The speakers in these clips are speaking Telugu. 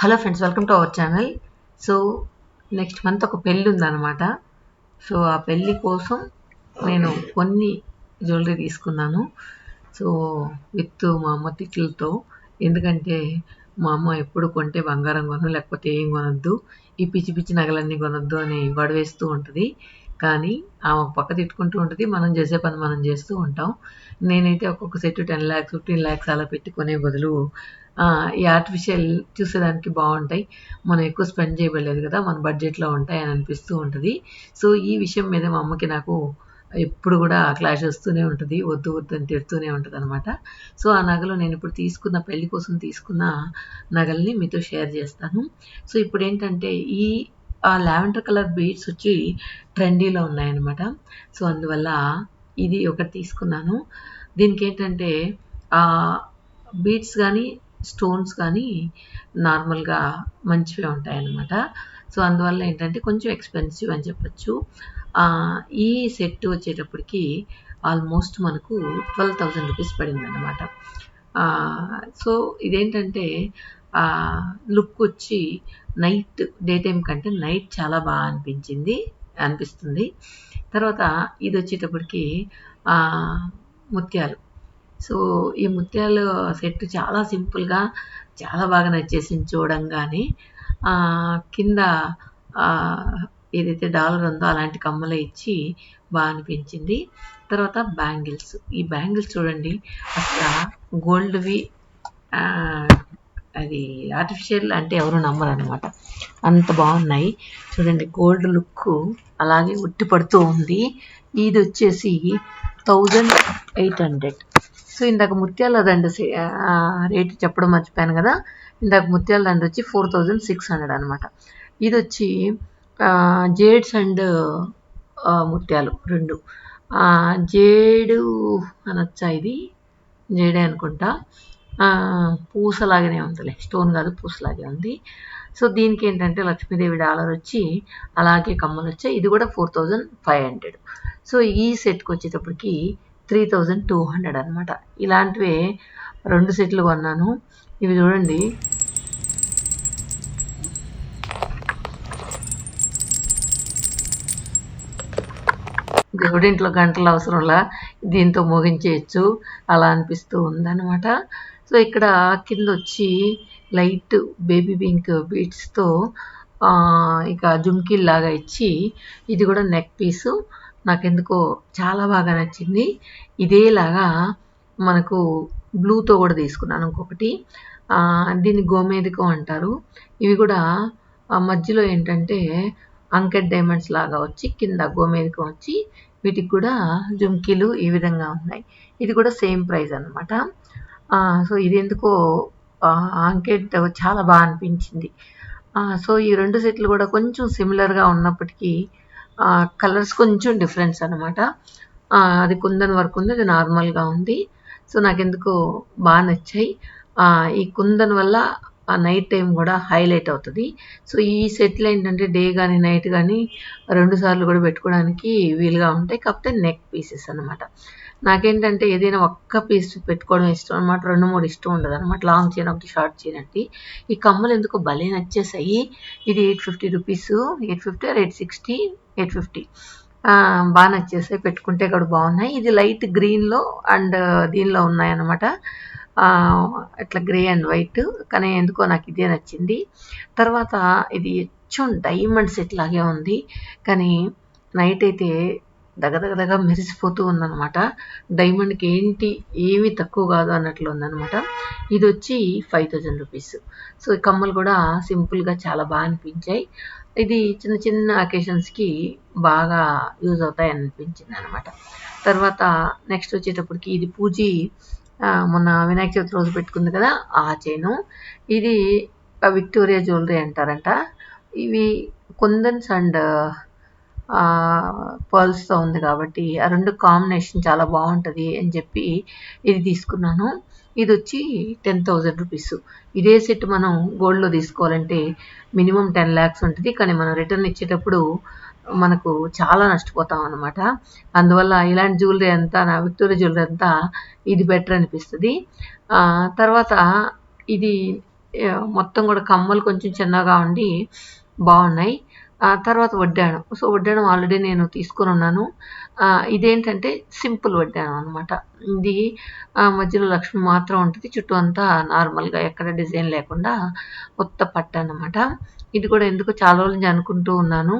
Hello friends, welcome to our channel. So next month ఒక పెళ్ళి ఉందన్నమాట. సో ఆ పెళ్ళి కోసం నేను కొన్ని జ్యువెలరీ తీసుకున్నాను. సో విత్ మా అమ్మ తిట్లతో, ఎందుకంటే మా అమ్మ ఎప్పుడు కొంటే బంగారం కొను, లేకపోతే ఏం కొనొద్దు, ఈ పిచ్చి పిచ్చి నగలన్నీ కొనొద్దు అని గొడవేస్తూ ఉంటుంది. కానీ ఆమె పక్క తిట్టుకుంటూ ఉంటుంది, మనం చేసే పని మనం చేస్తూ ఉంటాం. నేనైతే ఒక్కొక్క సెట్ 10 lakhs 15 lakhs అలా పెట్టుకునే బదులు ఈ ఆర్టిఫిషియల్ చూసేదానికి బాగుంటాయి, మనం ఎక్కువ స్పెండ్ చేయబడలేదు కదా, మన బడ్జెట్లో ఉంటాయి అని అనిపిస్తూ ఉంటుంది. సో ఈ విషయం మీద మా అమ్మకి నాకు ఎప్పుడు కూడా క్లాష్ వస్తూనే ఉంటుంది, వద్దు వద్దు అని తిడుతూనే ఉంటుంది అనమాట. సో ఆ నగలు నేను ఇప్పుడు తీసుకున్న పెళ్లి కోసం తీసుకున్న నగల్ని మీతో షేర్ చేస్తాను. సో ఇప్పుడు ఏంటంటే ఈ లావెండర్ కలర్ బీడ్స్ వచ్చి ట్రెండీలో ఉన్నాయన్నమాట. సో అందువల్ల ఇది ఒకటి తీసుకున్నాను. దీనికి ఏంటంటే బీడ్స్ కానీ స్టోన్స్ కానీ నార్మల్గా మంచివే ఉంటాయన్నమాట. సో అందువల్ల ఏంటంటే కొంచెం ఎక్స్పెన్సివ్ అని చెప్పచ్చు. ఈ సెట్ వచ్చేటప్పటికి ఆల్మోస్ట్ మనకు 12,000 రూపీస్ పడింది అనమాట. సో ఇదేంటంటే లుక్ వచ్చి నైట్, డే టైం కంటే నైట్ చాలా బాగా అనిపిస్తుంది. తర్వాత ఇది వచ్చేటప్పటికి ముత్యాలు. సో ఈ ముత్యాల సెట్ చాలా సింపుల్గా చాలా బాగా నచ్చేసింది చూడంగానే. కింద ఏదైతే డాలర్ ఉందో అలాంటి కమ్మలు ఇచ్చి బాగా అనిపించింది. తర్వాత బ్యాంగిల్స్, ఈ బ్యాంగిల్స్ చూడండి, అసలు గోల్డ్వి, అది ఆర్టిఫిషియల్ అంటే ఎవరు నమ్మరు అనమాట, అంత బాగున్నాయి. చూడండి, గోల్డ్ లుక్ అలాగే ఉట్టి పడుతూ ఉంది. ఇది వచ్చేసి 1800. సో ఇందాక ముత్యాల దండ రేటు చెప్పడం మర్చిపోయాను కదా. ఇందాక ముత్యాల దండ వచ్చి 4600 అనమాట. ఇది వచ్చి జేడ్స్ అండ్ ముత్యాలు రెండు. జేడు అనొచ్చా, ఇది జేడే అనుకుంటా. పూసలాగానే ఉందిలే, స్టోన్ కాదు, పూసలాగే ఉంది. సో దీనికి ఏంటంటే లక్ష్మీదేవి డాలర్ వచ్చి అలాగే కమ్మలు వచ్చాయి. ఇది కూడా 4500. సో ఈ సెట్కి వచ్చేటప్పటికి 3200 అనమాట. ఇలాంటివే 2 సెట్లు కొన్నాను. ఇవి చూడండి, దేవుడింట్లో గంటలు అవసరంలా దీంతో మోగించేయచ్చు, అలా అనిపిస్తూ ఉందన్నమాట. సో ఇక్కడ కింద వచ్చి లైట్ బేబీ పింక్ బీడ్స్తో ఇక జుమ్కీల్లాగా ఇచ్చి, ఇది కూడా నెక్ పీసు నాకెందుకో చాలా బాగా నచ్చింది. ఇదేలాగా మనకు బ్లూతో కూడా తీసుకున్నాను ఇంకొకటి. దీన్ని గోమేదికం అంటారు. ఇవి కూడా మధ్యలో ఏంటంటే అంకెట్ డైమండ్స్ లాగా వచ్చి కింద గోమేదికం వచ్చి, వీటికి కూడా జుమ్కీలు ఈ విధంగా ఉన్నాయి. ఇది కూడా సేమ్ ప్రైస్ అనమాట. సో ఇది ఎందుకో అంకెట్ చాలా బాగా అనిపించింది. సో ఈ 2 సెట్లు కూడా కొంచెం సిమిలర్గా ఉన్నప్పటికీ కలర్స్ కొంచెం డిఫరెన్స్ అనమాట. అది కుందన్ వర్క్ ఉంది, అది నార్మల్గా ఉంది. సో నాకెందుకో బాగా నచ్చాయి. ఈ కుందన్ వల్ల ఆ నైట్ టైం కూడా హైలైట్ అవుతుంది. సో ఈ సెట్లు ఏంటంటే డే కానీ నైట్ కానీ 2 సార్లు కూడా పెట్టుకోవడానికి వీలుగా ఉంటాయి. కాకపోతే నెక్ పీసెస్ అనమాట. నాకేంటంటే ఏదైనా ఒక్క పీస్ పెట్టుకోవడం ఇష్టం అనమాట, 2-3 ఇష్టం ఉండదు అనమాట. లాంగ్ చైన్ ఒకటి, షార్ట్ చైన్ ఒకటి. ఈ కమ్మలు ఎందుకో భలే నచ్చేసాయి. ఇది 850 రూపీస్, 850 ఆర్ 860, 850. బాగా నచ్చేసాయి, పెట్టుకుంటే కూడా బాగున్నాయి. ఇది లైట్ గ్రీన్లో అండ్ దీనిలో ఉన్నాయన్నమాట, ఇట్లా గ్రే అండ్ వైట్. కానీ ఎందుకో నాకు ఇదే నచ్చింది. తర్వాత ఇది కొంచెం డైమండ్ సెట్ లాగే ఉంది, కానీ నైట్ అయితే దగదగదగా మెరిసిపోతూ ఉందన్నమాట. డైమండ్కి ఏమీ తక్కువ కాదు అన్నట్లు ఉందన్నమాట. ఇది వచ్చి 5000 రూపీస్. సో ఈ కమ్మలు కూడా సింపుల్గా చాలా బాగా అనిపించాయి. ఇది చిన్న చిన్న అకేషన్స్కి బాగా యూజ్ అవుతాయి అనిపించింది అనమాట. తర్వాత నెక్స్ట్ వచ్చేటప్పటికి ఇది పూజీ మొన్న వినాయక చవితి రోజు పెట్టుకుంది కదా, ఆ చైను. ఇది విక్టోరియా జ్యువెలరీ అంటారంట. ఇవి కుందన్స్ అండ్ పర్ల్స్తో ఉంది కాబట్టి ఆ 2 కాంబినేషన్ చాలా బాగుంటుంది అని చెప్పి ఇది తీసుకున్నాను. ఇది వచ్చి 10,000 రూపీస్. ఇదే సెట్ మనం గోల్డ్లో తీసుకోవాలంటే మినిమం 10 lakhs ఉంటుంది, కానీ మనం రిటర్న్ ఇచ్చేటప్పుడు మనకు చాలా నష్టపోతాం అనమాట. అందువల్ల ఇలాంటి జ్యువెలరీ అంతా, నా విక్టోరియా జ్యువెలరీ అంతా ఇది బెటర్ అనిపిస్తుంది. తర్వాత ఇది మొత్తం కూడా కమ్మలు కొంచెం చిన్నగా ఉండి బాగున్నాయి. తర్వాత వడ్డాణం. సో, వడ్డాణం ఆల్రెడీ నేను తీసుకొని ఉన్నాను. ఇదేంటంటే సింపుల్ వడ్డాణం అనమాట. ఇది మధ్యలో లక్ష్మి మాత్రం ఉంటది. చుట్టూ అంతా నార్మల్‌గా ఎక్కడ డిజైన్ లేకుండా కొత్త పట్టనమాట. ఇది కూడా ఎందుకో చాలా రోజుల నుంచి అనుకుంటూ ఉన్నాను.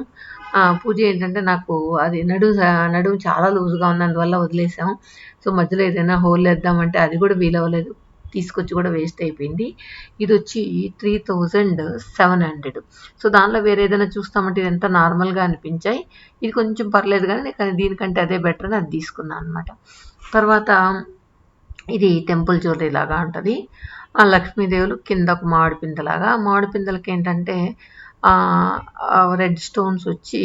పూజ ఏంటంటే నాకు అది నడుము చాలా లూజ్‌గా ఉన్నందువల్ల వదిలేసాం. సో, మధ్యలో ఏదైనా హోలేద్దామంటే అది కూడా వీలవ్వలేదు. తీసుకొచ్చి కూడా వేస్ట్ అయిపోయింది. ఇదొచ్చి 3700. సో, దానిలో వేరే ఏదైనా చూస్తామంటే ఇదంతా నార్మల్‌గా అనిపించాయి. ఇది కొంచెం పర్లేదు గానీ, కానీ దీనికంటే అదే బెటర్ అని అది తీసుకున్నాను అనమాట. తర్వాత ఇది టెంపుల్ జ్యువెలరీ లాగా ఉంటది. లక్ష్మీదేవులు కింద ఒక మామిడి పిందెలాగా. మామిడి పిందెలకేంటంటే రెడ్ స్టోన్స్ వచ్చి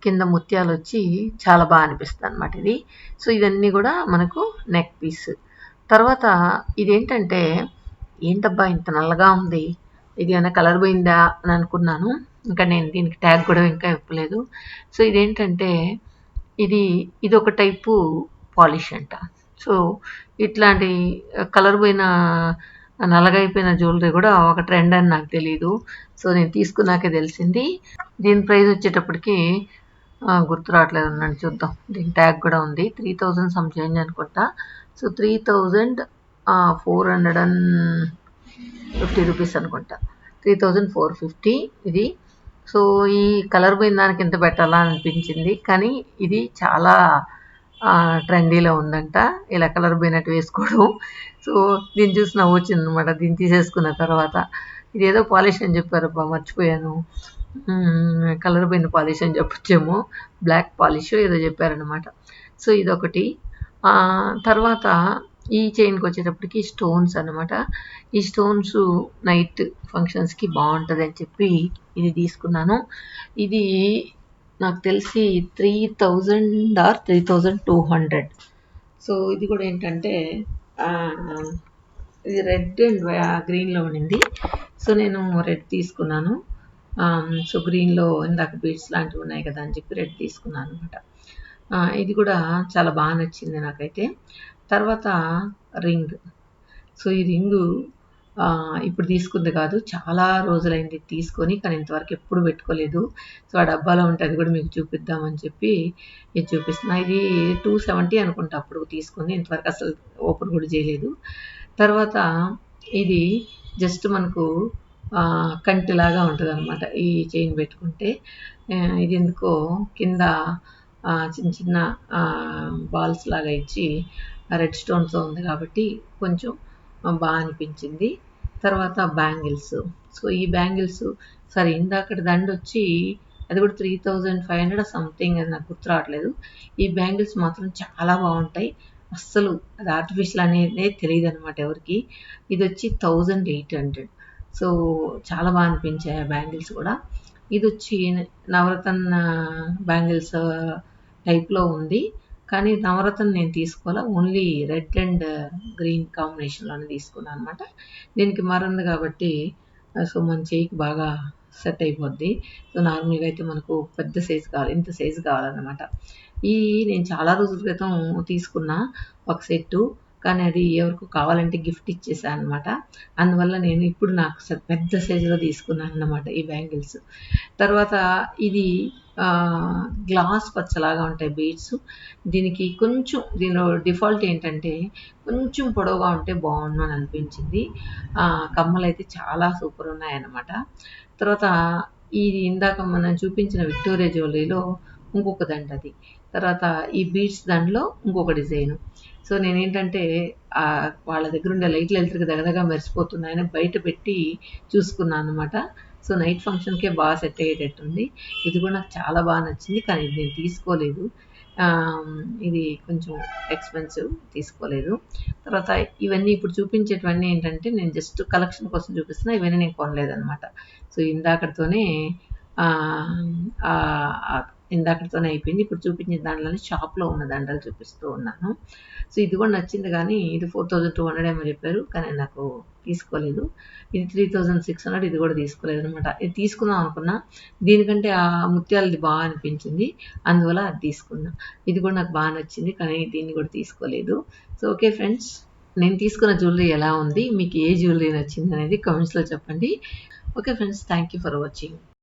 కింద ముత్యాలొచ్చి చాలా బా అనిపిస్తదనమాట ఇది. సో, ఇవన్నీ గూడా మనకు నెక్ పీస్. తర్వాత ఇదేంటంటే, ఏంటబ్బా ఇంత నల్లగా ఉంది, ఇది ఏమన్నా కలర్ పోయిందా అని అనుకున్నాను. ఇంకా నేను దీనికి ట్యాగ్ కూడా ఇంకా ఇప్పలేదు. సో, ఇదేంటంటే ఇదొక టైపు పాలిష్ అంట. సో, ఇట్లాంటి కలర్ పోయిన నల్లగా అయిపోయిన జ్యువెలరీ కూడా ఒక ట్రెండ్ అని నాకు తెలీదు. సో, నేను తీసుకున్నాకే తెలిసింది. దీని ప్రైస్ వచ్చేటప్పటికి గుర్తు రావట్లేదు, ఉండండి చూద్దాం. దీని ట్యాగ్ కూడా ఉంది. 3000 సమ్ చేంజ్ అనుకుంటా. సో, 3450 రూపీస్ అనుకుంటా. 3450 ఇది. సో, ఈ కలర్ పోయిన దానికి ఎంత పెట్టాలా అనిపించింది. కానీ ఇది చాలా ట్రెండీలో ఉందంట ఇలా కలర్ పోయినట్టు వేసుకోవడం. సో, దీన్ని చూసి నవ్వొచ్చిందనమాట దీన్ని తీసేసుకున్న తర్వాత. ఇదేదో పాలిష్ అని చెప్పారబ్బా, మర్చిపోయాను. కలర్ పోయిన పాలిష్ అని చెప్పొచ్చేమో. బ్లాక్ పాలిష్ ఏదో చెప్పారనమాట. సో, ఇదొకటి. తర్వాత ఈ చైన్కి వచ్చేటప్పటికి స్టోన్స్ అనమాట. ఈ స్టోన్స్ నైట్ ఫంక్షన్స్కి బాగుంటుంది అని చెప్పి ఇది తీసుకున్నాను. ఇది నాకు తెలిసి 3000 ఆర్ 3200. సో, ఇది కూడా ఏంటంటే ఇది రెడ్ అండ్ గ్రీన్లో ఉండింది. సో, నేను రెడ్ తీసుకున్నాను. సో, గ్రీన్లో ఇందాక బీడ్స్ లాంటివి ఉన్నాయి కదా అని చెప్పి రెడ్ తీసుకున్నాను అనమాట. ఇది కూడా చాలా బాగా నచ్చింది నాకైతే. తర్వాత రింగ్. సో, ఈ రింగు ఇప్పుడు తీసుకుంది కాదు, చాలా రోజులైంది తీసుకొని, కానీ ఇంతవరకు ఎప్పుడు పెట్టుకోలేదు. సో, ఆ డబ్బాలో ఉంటే అది కూడా మీకు చూపిద్దామని చెప్పి ఇది చూపిస్తున్నా. ఇది 270 అనుకుంటా అప్పుడు తీసుకుంది. ఇంతవరకు అసలు ఓపెన్ కూడా చేయలేదు. తర్వాత ఇది జస్ట్ మనకు కంటిలాగా ఉంటుంది అనమాట ఈ చైన్ పెట్టుకుంటే. ఇది ఎందుకో కింద చిన్న చిన్న బాల్స్ లాగా ఇచ్చి రెడ్ స్టోన్స్తో ఉంది కాబట్టి కొంచెం బాగా అనిపించింది. తర్వాత బ్యాంగిల్స్. సో, ఈ బ్యాంగిల్స్ సరే ఇందాకటి దండ వచ్చి అది కూడా 3500 సంథింగ్, అది నాకు గుర్తు రావట్లేదు. ఈ బ్యాంగిల్స్ మాత్రం చాలా బాగుంటాయి. అస్సలు అది ఆర్టిఫిషియల్ అనేది తెలియదు అనమాట ఎవరికి. ఇది వచ్చి 1800. సో, చాలా బాగా అనిపించాయి ఆ బ్యాంగిల్స్ కూడా. ఇది వచ్చి నవరత్న బ్యాంగిల్స్ టైప్లో ఉంది. కానీ నవరత్న నేను తీసుకోవాలా, ఓన్లీ రెడ్ అండ్ గ్రీన్ కాంబినేషన్లోనే తీసుకున్నాను అనమాట. దీనికి మరుంది కాబట్టి సో, మన చేయికి బాగా సెట్ అయిపోద్ది. సో, నార్మల్గా అయితే మనకు పెద్ద సైజు కావాలి, ఇంత సైజు కావాలన్నమాట. నేను చాలా రోజుల క్రితం తీసుకున్నా ఒక సెట్టు, కానీ అది ఎవరికో కావాలంటే గిఫ్ట్ ఇచ్చేసాను అనమాట. అందువల్ల నేను ఇప్పుడు నాకు పెద్ద సైజులో తీసుకున్నాను అన్నమాట ఈ బ్యాంగిల్స్. తర్వాత ఇది గ్లాస్ పచ్చలాగా ఉంటాయి బీడ్స్. దీనికి కొంచెం దీనిలో డిఫాల్ట్ ఏంటంటే కొంచెం పొడవుగా ఉంటే బాగుండు అని అనిపించింది. కమ్మలు అయితే చాలా సూపర్ ఉన్నాయన్నమాట. తర్వాత ఇది ఇందాక మనం చూపించిన విక్టోరియా జ్యువెలరీలో ఇంకొక దండ అది. తర్వాత ఈ బీడ్స్ దండలో ఇంకొక డిజైను. సో, నేనేంటంటే వాళ్ళ దగ్గర ఉండే లైట్లు ఎలక్ట్రిక్ దగ్గరగా మెరిసిపోతున్నాయని బయట పెట్టి చూసుకున్నాను అనమాట. సో, నైట్ ఫంక్షన్కే బాగా సెట్ అయ్యేటట్టుంది. ఇది కూడా నాకు చాలా బాగా నచ్చింది, కానీ ఇది నేను తీసుకోలేదు. ఇది కొంచెం ఎక్స్పెన్సివ్, తీసుకోలేదు. తర్వాత ఇవన్నీ ఇప్పుడు చూపించేటివన్నీ ఏంటంటే నేను జస్ట్ కలెక్షన్ కోసం చూపిస్తున్నా, ఇవన్నీ నేను కొనలేదనమాట. సో, ఇందాకటితోనే అయిపోయింది. ఇప్పుడు చూపించిన దాంట్లోనే షాప్లో ఉన్న దండలు చూపిస్తూ ఉన్నాను. సో, ఇది కూడా నచ్చింది కానీ ఇది 4200 ఏమో చెప్పారు, కానీ నాకు తీసుకోలేదు. ఇది 3600, ఇది కూడా తీసుకోలేదు అనమాట. ఇది తీసుకుందాం అనుకున్నా, దీనికంటే ఆ ముత్యాలది బాగా అనిపించింది, అందువల్ల అది తీసుకున్నా. ఇది కూడా నాకు బాగా నచ్చింది, కానీ దీన్ని కూడా తీసుకోలేదు. So, okay friends. నేను తీసుకున్న జ్యువెలరీ ఎలా ఉంది, మీకు ఏ జ్యువెలరీ నచ్చింది అనేది కామెంట్స్లో చెప్పండి. Okay friends, thank you for watching.